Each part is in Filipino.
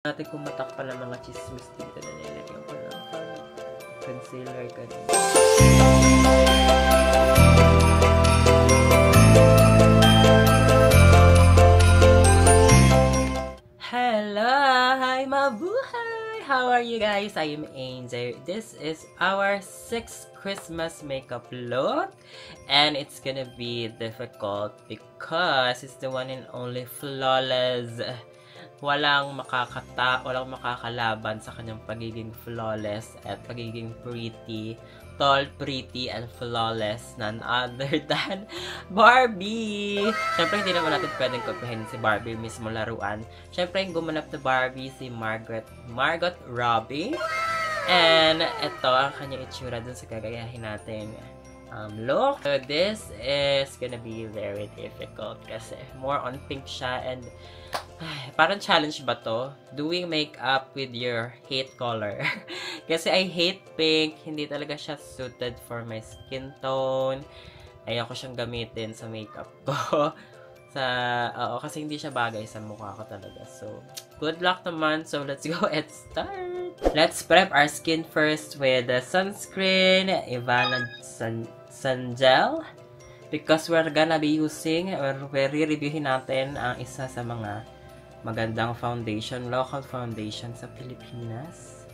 Natin kumatak pa ng mga chismis dito na nilagyan ko ng concealer kanina. Hello! Hi, mabuhay! How are you guys? I am Angel. This is our 6th Christmas makeup look. And it's gonna be difficult because it's the one and only flawless. Walang makakalaban sa kanyang pagiging flawless at pagiging pretty, tall, pretty, and flawless, none other than Barbie! Siyempre, hindi naman natin pwedeng kopyahin si Barbie mismo laruan. Siyempre, yung gumanap na Barbie, si Margot Robbie. And ito ang kanyang itsura dun sa gagayahin natin look. So this is gonna be very difficult kasi more on pink siya and parang challenge ba to? Doing makeup with your hate color. Kasi I hate pink. Hindi talaga siya suited for my skin tone. Ayoko siyang gamitin sa makeup ko. Kasi hindi siya bagay sa mukha ko talaga. So, good luck naman. So, let's go and start. Let's prep our skin first with the sunscreen, Ivana Sun Gel. Because we're gonna be using, or we're re-reviewin natin ang isa sa mga magandang foundation, local foundation sa Pilipinas.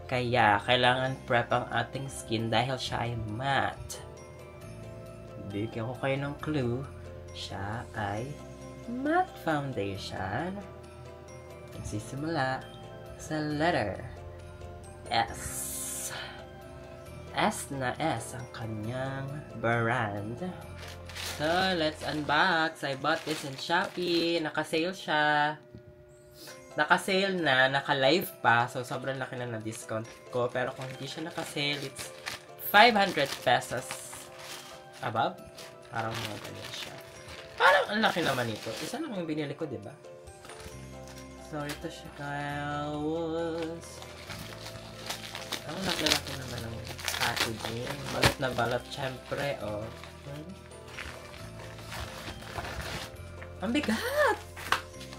Kaya, kailangan prep ang ating skin dahil siya ay matte. Bigyan ko kayo ng clue. Siya ay matte foundation. Nagsisimula sa letter S. S na S ang kanyang brand. So, let's unbox. I bought this in Shopee. Naka-sale siya. Naka-sale na. Naka-live pa. So, sobrang laki na discount ko. Pero kung hindi siya naka-sale, it's 500 pesos above. Parang mga ganyan siya. Parang ang laki naman ito. Isa lang yung binili ko, diba? So, ito siya, guys. Ang laki-laki naman ng packaging. Balat na balat, syempre. Oh. Ang bigat!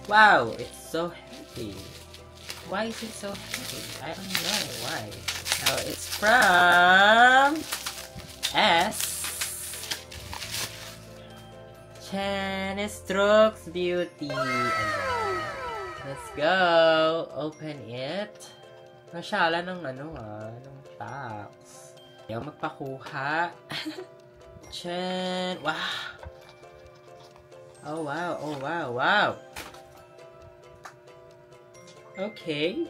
Wow! It's so heavy. Why is it so heavy? I don't know why. So, it's from S. Chinese Strokes Beauty. Ayan. Let's go! Open it. Nasyala ng ng box. Ayaw magpakuha. Chan! Wow! Oh, wow. Oh, wow. Wow. Okay.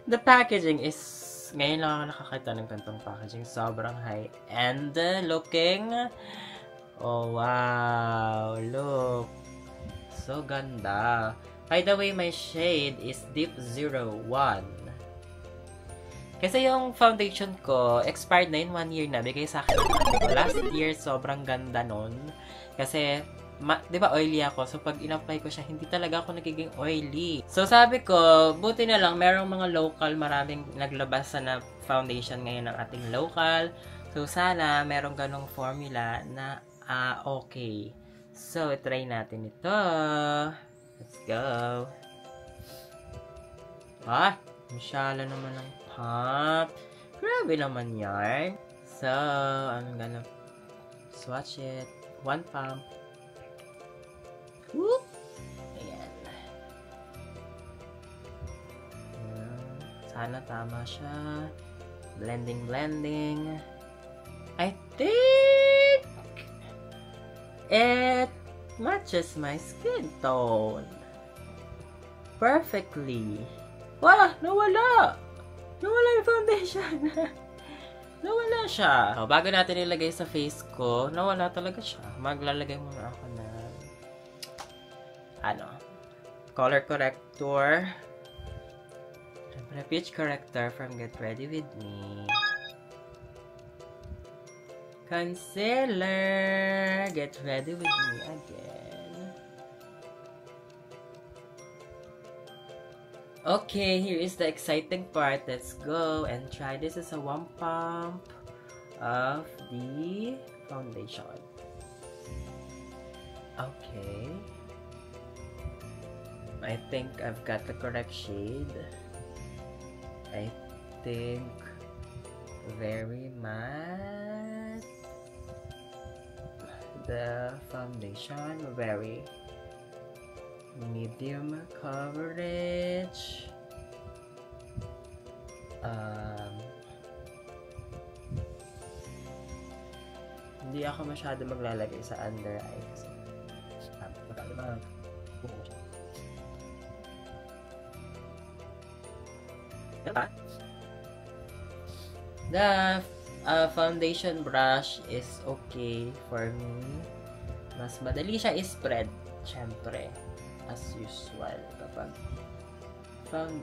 The packaging is... Ngayon lang ako nakakita ng gantong packaging. Sobrang high-end looking. Oh, wow. Look. So ganda. By the way, my shade is Deep 01. Kasi yung foundation ko, expired na yun 1 year na. Bigay sa akin last year, sobrang ganda nun. Kasi... di ba oily ako? So, pag in-apply ko siya, hindi talaga ako nagiging oily. So, sabi ko, buti na lang, merong mga local, maraming naglabas na foundation ngayon ng ating local. So, sana merong ganong formula na okay. So, try natin ito. Let's go. Masyala naman ng pump. Grabe naman yan. So, I'm gonna swatch it. 1 pump. Whoop! Ayan. Sana tama siya. Blending. I think it matches my skin tone perfectly. Wala! Nawala! Nawala yung foundation. Nawala siya. So, bago natin ilagay sa face ko, nawala talaga siya. Maglalagay muna ako na color corrector. Peach corrector from Get Ready With Me. Concealer. Get Ready With Me again. Okay, here is the exciting part. Let's go and try. This is a 1 pump of the foundation. Okay. I think I've got the correct shade. I think very matte. The foundation, very medium coverage. Hindi ako masyado maglalagay sa under eye kasi the foundation brush is okay for me. Mas madali siya i-spread, syempre, as usual. Kapag found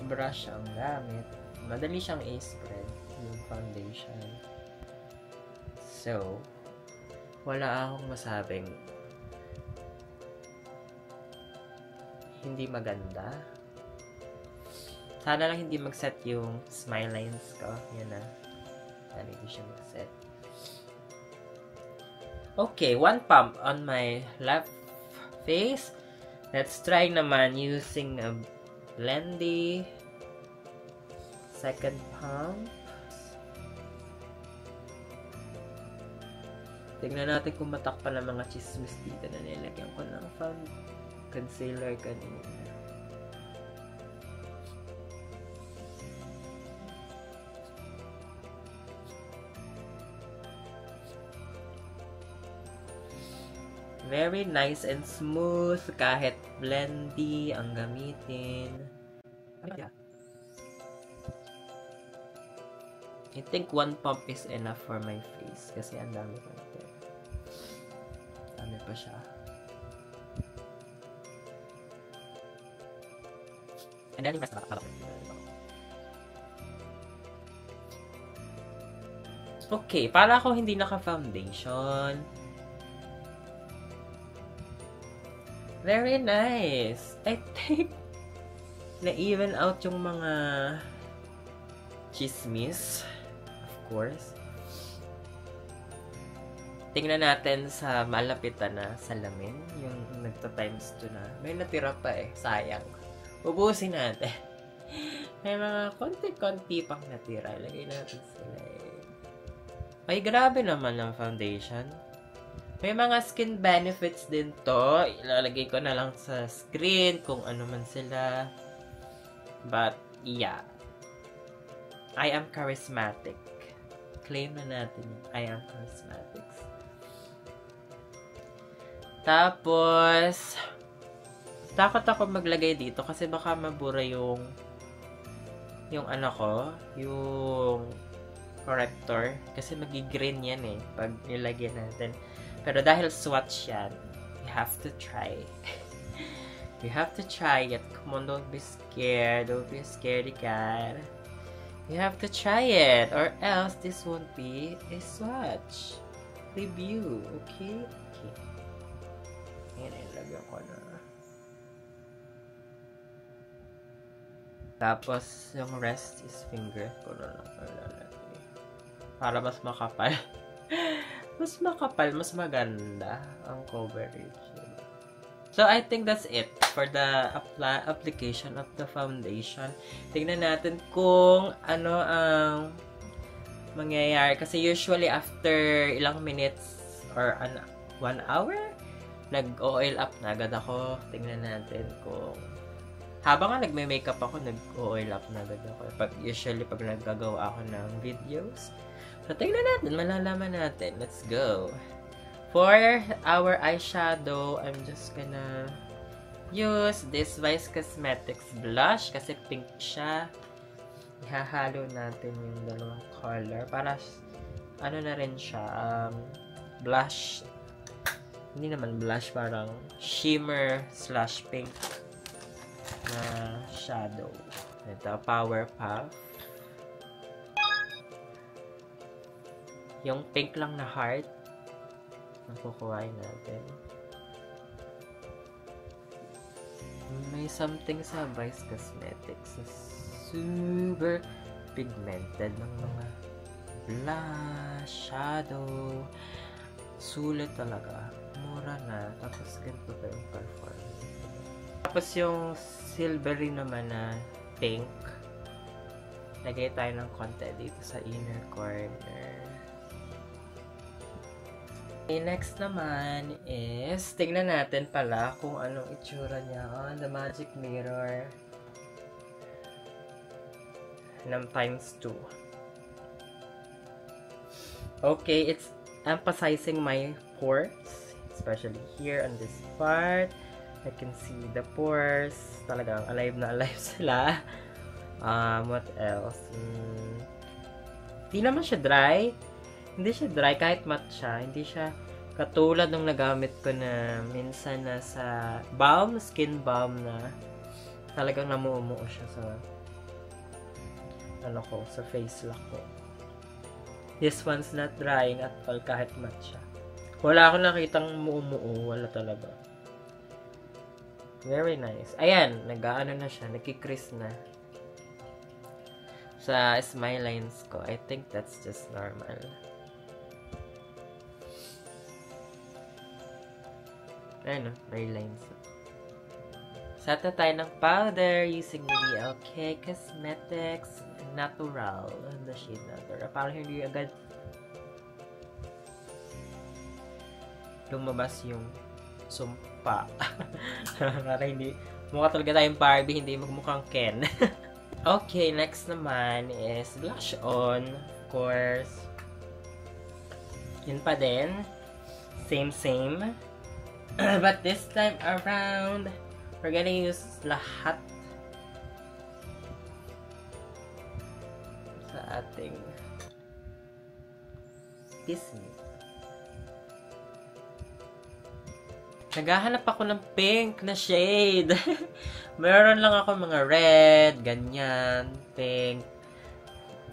brush ang gamit, madali siyang i-spread yung foundation. So, wala akong masabing hindi maganda. Sana lang hindi mag-set yung smile lines ko. Yan na. Sana hindi siya mag-set. Okay, one pump on my left face. Let's try naman using a Blendy. Second pump. Tignan natin kung matakpan ng mga chismis dito na nilagyan ko ng concealer kanina. Very nice and smooth kahit Blendy ang gamitin. I think one pump is enough for my face kasi ang dami pa ito. Dami pa siya. And then rest na. Okay, para ako hindi naka-foundation. Very nice. I think na-even out yung mga chismis. Of course. Tingnan natin sa malapitan na salamin. Yung nagta-times 2 na. May natira pa eh. Sayang. Ubusin natin. May mga konti-konti pang natira. Lagay natin sila eh. Ay, grabe naman ang foundation. May mga skin benefits din to. Ilalagay ko na lang sa screen kung ano man sila. But, yeah. I am charismatic. Claim na natin. I am charismatic. Tapos, takot ako maglagay dito kasi baka mabura yung ano ko, yung corrector. Kasi magi-green yan eh, pag nilagyan natin. Pero dahil swatch yan, you have to try. You have to try it. Come on, don't be scared. Don't be a scaredy cat. You have to try it, or else this won't be a swatch review. Okay? Okay. Ayan, ilagyan ko na. Tapos, yung rest is finger ko na lang ilalagay. Para mas makapal. Mas makapal, mas maganda ang coverage. So, I think that's it for the application of the foundation. Tingnan natin kung ano ang mangyayari. Kasi usually, after ilang minutes or 1 hour, nag-oil up na agad ako. Tingnan natin kung habang nga nagme-makeup ako, nag-oil up na agad ako. Usually, pag naggagawa ako ng videos. So, tingnan natin. Malalaman natin. Let's go. For our eyeshadow, I'm just gonna use this Vice Cosmetics blush kasi pink siya. Ihahalo natin yung dalawang color para ano na rin siya, blush. Hindi naman blush, parang shimmer slash pink na shadow. Ito, Power Puff. Yung pink lang na heart. Nakukuhain natin. May something sa Vice Cosmetics na super pigmented ng mga blush, shadow. Sulit talaga. Mura na. Tapos ganito pa yung performance. Tapos yung silvery naman na pink. Lagay tayo ng konti dito sa inner corner. Okay, next naman is, tignan natin pala kung anong itsura niya on the magic mirror ng ×2. Okay, it's emphasizing my pores, especially here on this part. I can see the pores. Talagang alive na alive sila. What else? Hindi naman siya dry. Hindi siya dry kahit matte siya. Hindi siya katulad nung nagamit ko na minsan na sa balm, skin balm na talagang namumuo siya sa sa face lock ko. This one's not drying at all kahit matte siya. Wala akong nakitang muumuo. Wala talaga. Very nice. Ayan, nag-aano na siya. Nagkikrease na. Sa smile lines ko. I think that's just normal. Ayan, may lines. Set na tayo ng powder using the BLK Cosmetics Natural. The shade Natural. Parang hindi agad lumabas yung sumpa. Para hindi mukha talaga tayong Barbie, hindi magmukhang Ken. Okay, next naman is blush on. Of course. Yun pa din. Same. But this time around, we're gonna use lahat sa ating Disney. Naghahanap ako ng pink na shade. Meron lang ako mga red, ganyan, pink.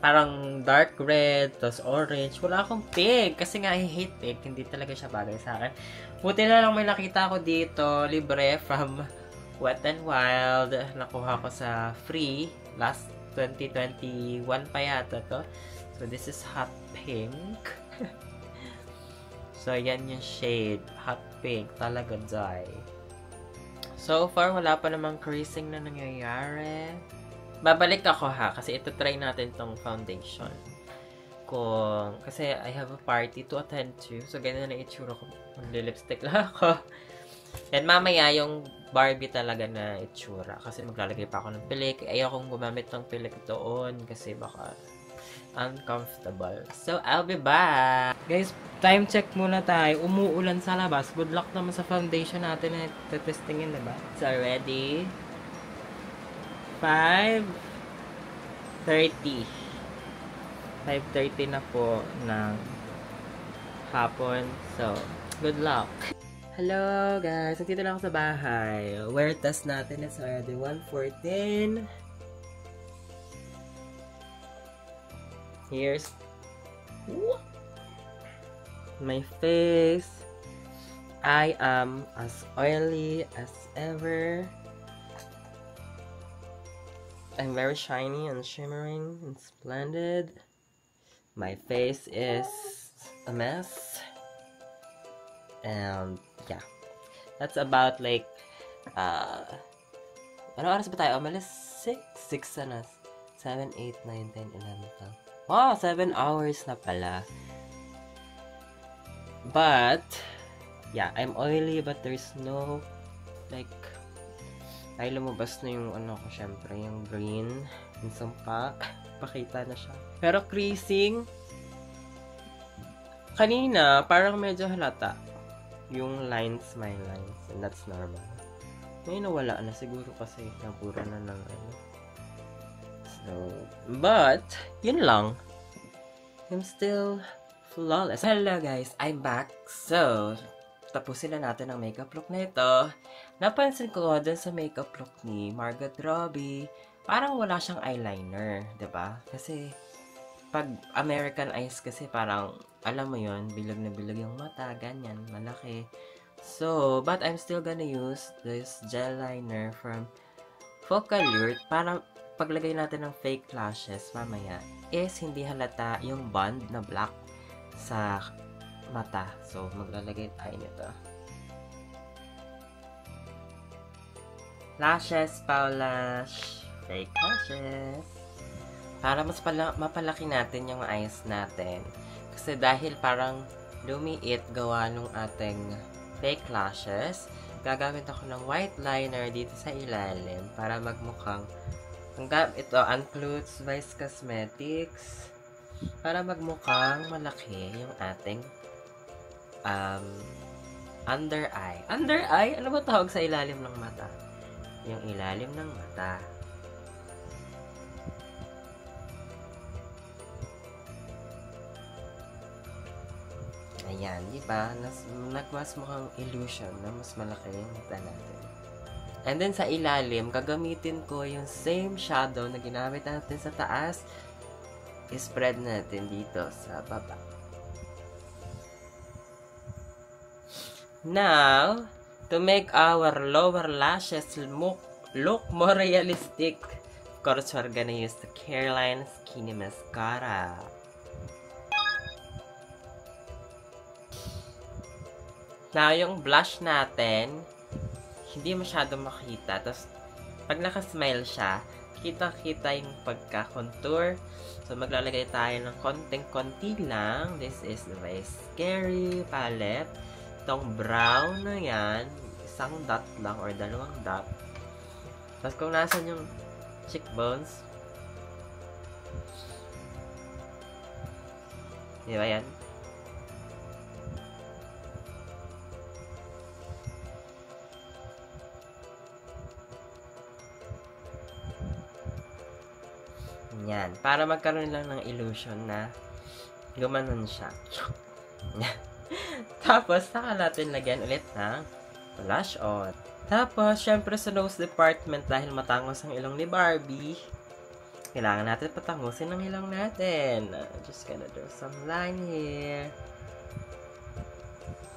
Parang dark red, tapos orange. Wala akong pink kasi nga I hate pink. Hindi talaga siya bagay sa akin. Buti na lang may nakita ko dito, libre from Wet n Wild. Nakuha ko sa free. Last 2021 pa yata to. So this is hot pink. So yan yung shade. Hot pink. Talaga dye. So far, wala pa namang creasing na nangyayari. Babalik ako ha, kasi ito try natin tong foundation. Kasi I have a party to attend to. So, ganyan na itsura ko. Magli-lipstick lang ako. And mamaya, yung Barbie talaga na itsura. Kasi maglalagay pa ako ng pilik. Ayokong gumamit ng pilik doon. Kasi baka uncomfortable. So, I'll be back. Guys, time check muna tayo. Umuulan sa labas. Good luck naman sa foundation natin na testingin, diba? So, ready? 5:30. 5:30 na po ng hapon. So, good luck. Hello guys! Nandito lang ako sa bahay. Wear test natin is already 1:14. Here's my face. I am as oily as ever. I'm very shiny and shimmering and splendid. My face is a mess. And yeah. That's about like ano oras ba tayo? Umalis 6 na. 7, 8, 9, 10, 11, 12. Wow, 7 hours na pala. But yeah, I'm oily but there's no like ay lumabas na yung ano ko syempre, yung green, yung sumpa, pakita na siya. Pero creasing kanina parang medyo halata yung lines, my lines, and that's normal. Ngayon nawala na siguro kasi nabura na ng ano. So, but yun lang. I'm still flawless. Hello guys, I'm back. So, tapusin na natin ang makeup look na ito. Napansin ko dun sa makeup look ni Margot Robbie, parang wala siyang eyeliner, 'di ba? Kasi pag American eyes kasi parang alam mo 'yon, bilog na bilog yung mata, ganyan, malaki. So, but I'm still gonna use this gel liner from Focallure para paglagay natin ng fake lashes mamaya is hindi halata yung bond na black sa mata. So, maglalagay tayo nito. lashes, Paulash. Fake lashes. Para mas mapalaki natin yung eyes natin. Kasi dahil parang lumiit gawa nung ating fake lashes, gagamit ako ng white liner dito sa ilalim para magmukhang ito, Unclutz Vice Cosmetics, para magmukhang malaki yung ating under eye. Under eye? Ano ba tawag sa ilalim ng mata? Yung ilalim ng mata. Ayan, di ba? Nagmas mukhang illusion na mas malaki yung mata natin. And then sa ilalim, gagamitin ko yung same shadow na ginamit natin sa taas. I-spread natin dito sa baba. Now, to make our lower lashes look more realistic, of course, we're gonna use the Careline Skinny Mascara. Now, yung blush natin, hindi masyado makita. Tapos, pag nakasmile siya, kita-kita yung pagka-contour. So, maglalagay tayo ng konting-konti lang. This is the Scary palette. Itong brown na yan, isang dot lang or dalawang dot. Tapos, kung nasan yung cheekbones, di ba yan? Yan. Para magkaroon lang ng illusion na gumanon siya. Tapos, saka natin lagyan ulit ng blush on. Tapos, syempre sa nose department, dahil matangos ang ilong ni Barbie, kailangan natin patangusin ang ilong natin. Just gonna draw some line here.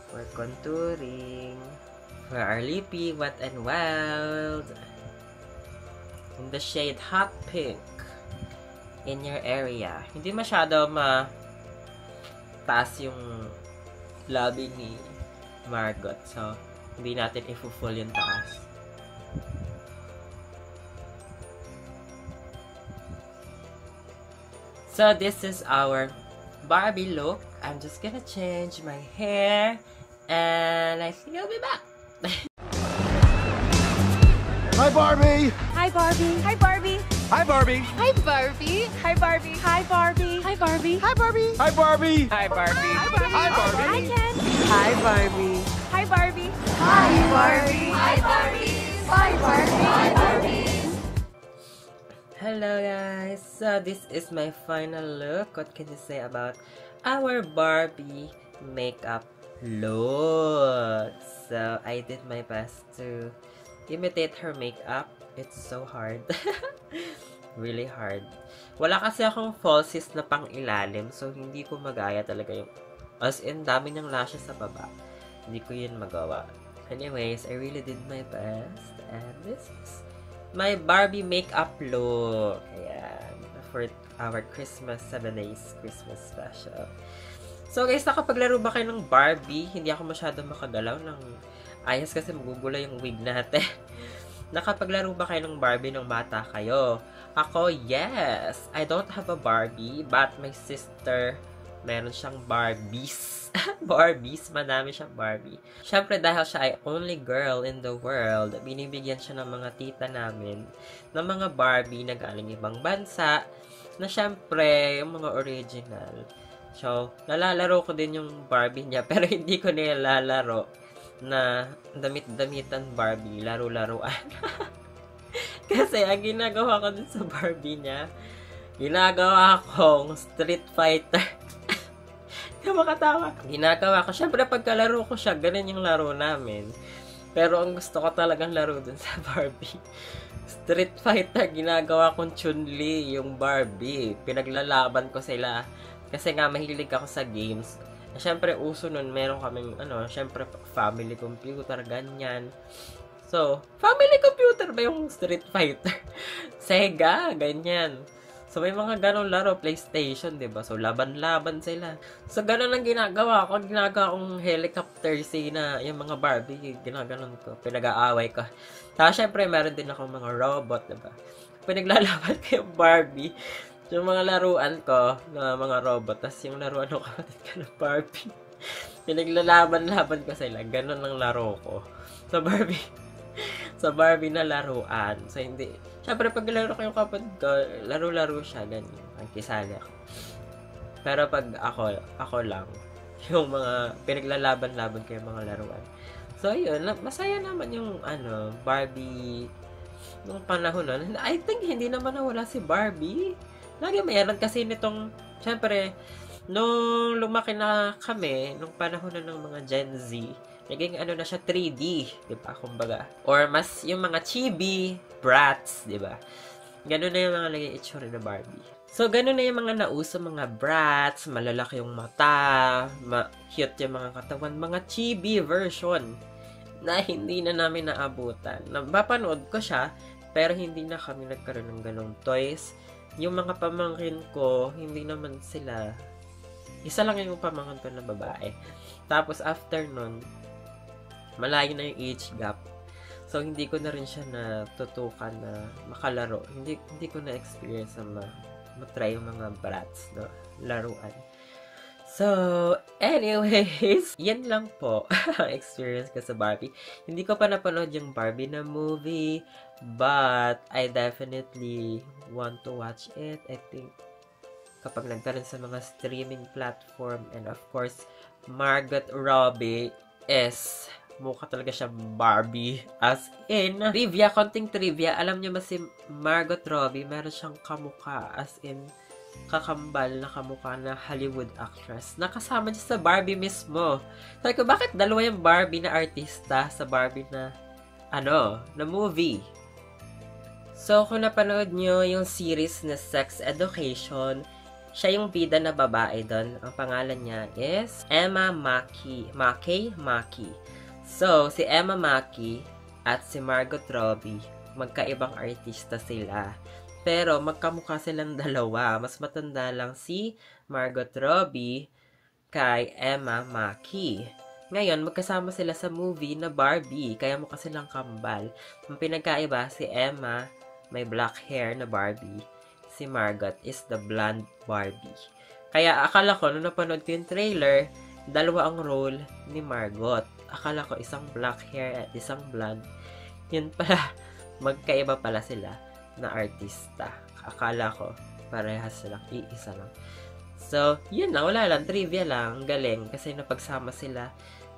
For contouring. For our lippy, Wet n Wild. In the shade Hot Pink. In your area. Hindi masyado taas yung labi ni Margot. So, hindi natin i-full yung taas. So, this is our Barbie look. I'm just gonna change my hair. And I think I'll be back. Hi, Barbie! Hi, Barbie! Hi, Barbie! Hi, Barbie! Hi, Barbie! Hi, Barbie! Hi, Barbie! Hi, Barbie! Hi, Barbie! Hi, Barbie! Hi, Barbie! Hi, Barbie! Hi, Ken! Hi, Barbie! Hi, Barbie! Hi, Barbie! Hi, Barbie! Hi, Barbie! Hi, Barbie! Hello guys! So this is my final look. What can you say about our Barbie makeup look? So I did my best to imitate her makeup. It's so hard. Really hard. Wala kasi akong falsies na pang ilalim, so hindi ko magaya talaga yung as in dami ng lashes sa baba. Hindi ko yun magawa. Anyways, I really did my best, and this is my Barbie makeup look. Ayan. For our Christmas 7 days Christmas special. So guys, nakapaglaro ba kayo ng Barbie? Hindi ako masyado makagalaw ng ayos kasi magugula yung wig natin. Nakapaglaro ba kayo ng Barbie nung bata kayo? Ako, yes! I don't have a Barbie, but my sister, meron siyang Barbies. Barbies, madami siyang Barbie. Siyempre, dahil siya ay only girl in the world, binibigyan siya ng mga tita namin ng mga Barbie na galing ibang bansa, na siyempre, yung mga original. So, nalalaro ko din yung Barbie niya, pero hindi ko nilalaro na damit-damitan Barbie, laro-laruan. Kasi ang ginagawa ko din sa Barbie niya, ginagawa kong Street Fighter. Makatawa. Ginagawa ko, syempre pagkalaro ko siya, ganun yung laro namin. Pero ang gusto ko talagang laro dun sa Barbie, Street Fighter, ginagawa kong Chun-Li, yung Barbie. Pinaglalaban ko sila. Kasi nga, mahilig ako sa games. Siyempre, uso nun, meron kaming, siyempre, family computer, ganyan. So, family computer ba yung Street Fighter? Sega, ganyan. So, may mga ganong laro, PlayStation, diba? So, laban-laban sila. So, ganon ang ginagawa ko. Ginagawa kong helicopter scene na yung mga Barbie, ginaganon ko. Pinag-aaway ko. Tapos, syempre, meron din ako mga robot, diba? Pinaglalaban ko yung Barbie. Yung mga laruan ko na mga robot. Tapos, yung laruan ko kapatid ko na Barbie. Pinaglalaban-laban ko sila. Ganon ang laro ko. So, Barbie na laruan. So, hindi. Siyempre, pag laro ko yung kapatid ko, laro-laro siya, ganyan. Kisali ako. Pero pag ako lang, yung mga pinaglalaban-laban ko yung mga laruan. So, yun. Masaya naman yung, Barbie nung panahon nun. I think hindi naman nawala si Barbie. Lagi mayroon kasi nitong, siyempre, nung lumaki na kami, nung panahon na ng mga Gen Z, naging na siya 3D, di ba? Kumbaga. Or mas yung mga chibi, brats, di ba? Ganun na yung mga naging itsura na Barbie. So, ganun na yung mga nauso, mga brats, malalaki yung mata, cute yung mga katawan, mga chibi version na hindi na namin naabutan. Napapanood ko siya, pero hindi na kami nagkaroon ng ganong toys. Yung mga pamangkin ko, hindi naman sila, isa lang yung pamangkin ko na babae. Tapos, after nun, malayo na yung age gap. So, hindi ko na rin siya natutukan na makalaro. Hindi ko na-experience na matry yung mga brats na laruan. So, anyways, yan lang po ang experience ko sa Barbie. Hindi ko pa napanood yung Barbie na movie, but I definitely want to watch it. I think kapag nagkaroon sa mga streaming platform, and of course, Margot Robbie is mukha talaga siya Barbie. As in, konting trivia, alam niyo ba si Margot Robbie, meron siyang kamukha, as in, kakambal na kamukha na Hollywood actress. Nakasama niya sa Barbie mismo. Sabi ko, bakit dalawa yung Barbie na artista sa Barbie na, na movie? So, kung napanood niyo yung series na Sex Education, siya yung bida na babae doon. Ang pangalan niya is Emma Mackey. So, si Emma Mackey at si Margot Robbie, magkaibang artista sila. Pero, magkamukha silang dalawa. Mas matanda lang si Margot Robbie kay Emma Mackey. Ngayon, magkasama sila sa movie na Barbie, kaya mukha silang kambal. Ang pinagkaiba, si Emma may black hair na Barbie. Si Margot is the blonde Barbie. Kaya akala ko, nung napanood ko yung trailer, dalawa ang role ni Margot. Akala ko isang black hair at isang blonde. Yun pala, magkaiba pala sila na artista. Akala ko, parehas silang, iisa lang. So, yun lang, wala lang, trivia lang, galing. Kasi napagsama sila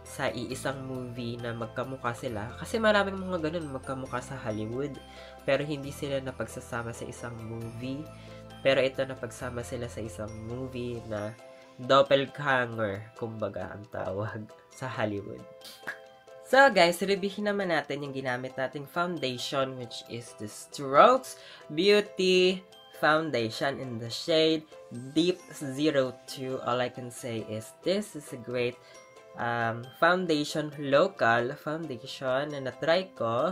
sa iisang movie na magkamukha sila. Kasi maraming mga ganun magkamukha sa Hollywood. Pero hindi sila napagsasama sa isang movie. Pero ito napagsama sila sa isang movie na doppelganger, kumbaga ang tawag sa Hollywood. So guys, reviewin naman natin yung ginamit nating foundation, which is the Strokes Beauty Foundation in the shade Deep 02. All I can say is this is a great foundation, local foundation na na-try ko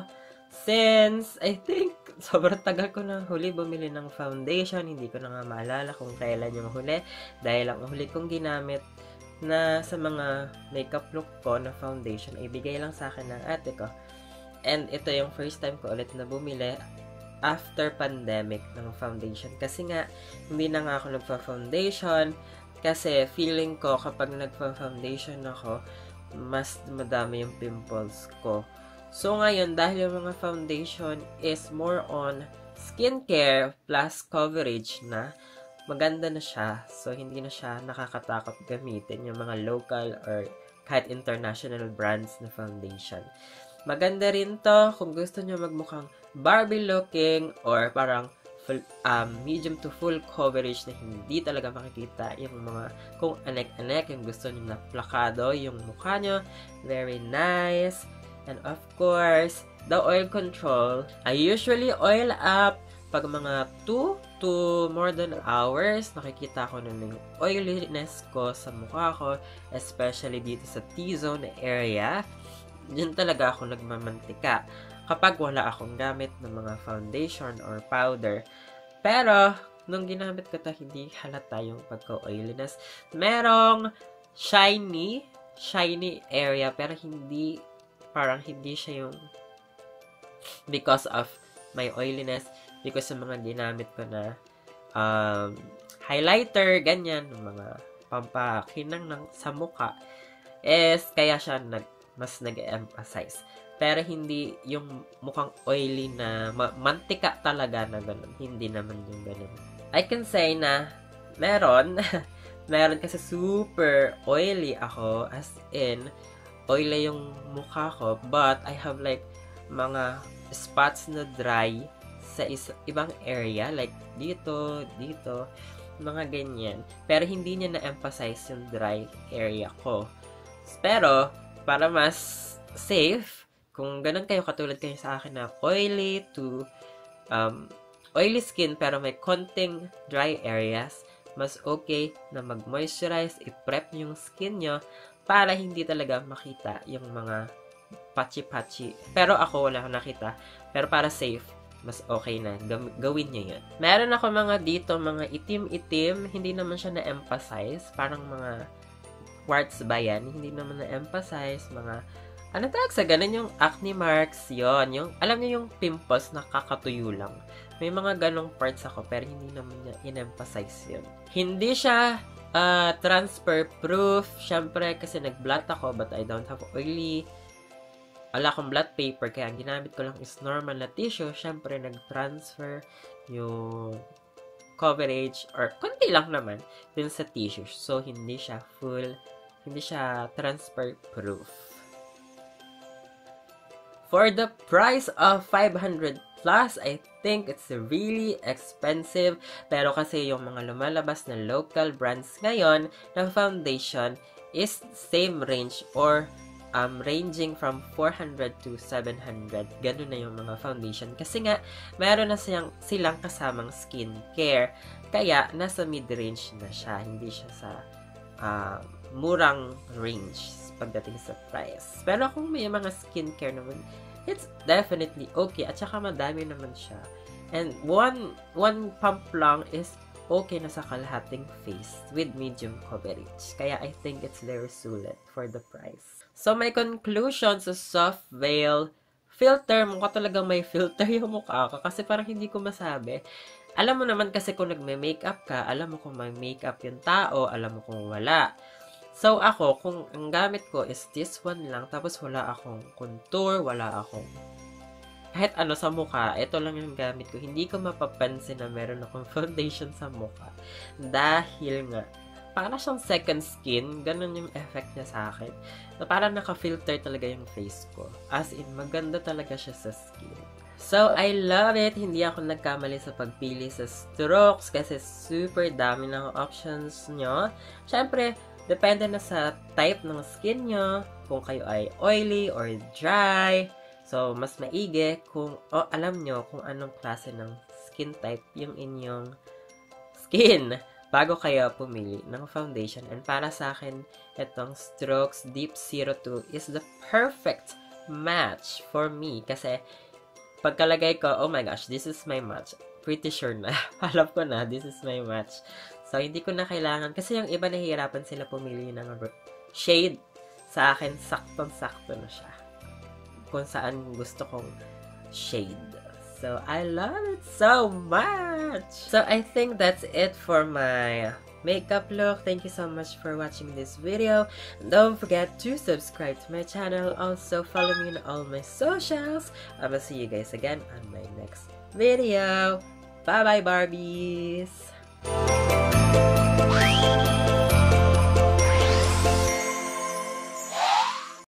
since, I think, sobrang tagal ko na huli bumili ng foundation. Hindi ko na nga maalala kung kailan yung huli. Dahil ang huli kong ginamit na sa mga makeup look ko na foundation, ibigay lang sa akin ng ate ko. And ito yung first time ko ulit na bumili after pandemic ng foundation. Kasi nga, hindi na nga ako nagpa-foundation. Kasi feeling ko kapag nagpa-foundation ako, mas madami yung pimples ko. So, ngayon, dahil yung mga foundation is more on skincare plus coverage na, maganda na siya. So, hindi na siya nakakatakot gamitin yung mga local or kahit international brands na foundation. Maganda rin to kung gusto nyo magmukhang Barbie looking or parang full, medium to full coverage na hindi talaga makikita yung mga kung anek-anek, yung gusto nyo na plakado yung mukha nyo. Very nice. And of course, the oil control. I usually oil up pag mga 2 to more than hours. Nakikita ko na yung oiliness ko sa mukha ko, especially dito sa T-zone area. Diyan talaga ako nagmamantika kapag wala akong gamit ng mga foundation or powder. Pero, nung ginamit ko to, hindi halata yung pagka-oiliness. Merong shiny area, pero parang hindi siya yung because of my oiliness, because sa mga ginamit ko na highlighter, ganyan, mga pampakinang sa mukha, kaya siya mas nag-emphasize. Pero hindi yung mukhang oily na mantika talaga na ganun. Hindi naman yung ganun. I can say na meron kasi super oily ako, as in, oily yung mukha ko, but I have like mga spots na dry sa ibang area, like dito, mga ganyan. Pero hindi niya na-emphasize yung dry area ko. Pero, para mas safe, kung ganun kayo, katulad kayo sa akin na oily to oily skin pero may konting dry areas, mas okay na mag-moisturize, i-prep yung skin nyo para hindi talaga makita yung mga patchy-patchy. Pero ako wala akong nakita. Pero para safe, mas okay na gawin nyo yun. Meron ako mga dito, mga itim-itim, hindi naman siya na-emphasize. Parang mga warts ba yan? Hindi naman na-emphasize. Mga, ano tawag sa ganun, yung acne marks, yon, yung, alam niyo yung pimples na kakatuyo lang. May mga ganong parts ako, pero hindi naman niya in-emphasize yun. Hindi siya transfer proof. Syempre, kasi nag-blot ako, but I don't have oily. Wala akong blot paper, kaya ang ginamit ko lang is normal na tissue. Syempre, nag-transfer yung coverage, or konti lang naman, dun sa tissue. So, hindi siya transfer proof. For the price of 500 plus, I think it's really expensive. Pero kasi yung mga lumalabas na local brands ngayon na foundation is same range or ranging from 400 to 700. Ganun na yung mga foundation. Kasi nga, meron na silang kasamang skincare. Kaya, nasa mid-range na siya. Hindi siya sa murang range pagdating sa price. Pero kung may mga skincare naman, it's definitely okay. At saka madami naman siya. And one pump lang is okay na sa kalahating face with medium coverage. Kaya I think it's very sulit for the price. So my conclusion sa soft veil filter, mukha talagang may filter yung mukha ko kasi parang hindi ko masabi. Alam mo naman kasi kung nagme-makeup ka, alam mo kung may makeup yung tao, alam mo kung wala. So, ako, kung ang gamit ko is this one lang, tapos wala akong contour, wala akong kahit ano sa mukha, ito lang yung gamit ko. Hindi ko mapapansin na meron akong foundation sa mukha. Dahil nga, para siyang second skin, ganun yung effect niya sa akin. Na parang naka-filter talaga yung face ko. As in, maganda talaga siya sa skin. So, I love it. Hindi ako nagkamali sa pagpili sa strokes kasi super dami ng options nyo. Siyempre, depende na sa type ng skin nyo, kung kayo ay oily or dry. So, mas maigi kung alam nyo kung anong klase ng skin type yung inyong skin bago kayo pumili ng foundation. And para sa akin, itong Strokes Deep 02 is the perfect match for me. Kasi, pagkalagay ko, oh my gosh, this is my match. Pretty sure na. Alam ko na, this is my match. So, hindi ko na kailangan. Kasi yung iba nahihirapan sila pumili ng shade. Sa akin, saktong-sakto na siya. Kung saan gusto kong shade. So, I love it so much! So, I think that's it for my makeup look. Thank you so much for watching this video. Don't forget to subscribe to my channel. Also, follow me on all my socials. I will see you guys again on my next video. Bye-bye, Barbies!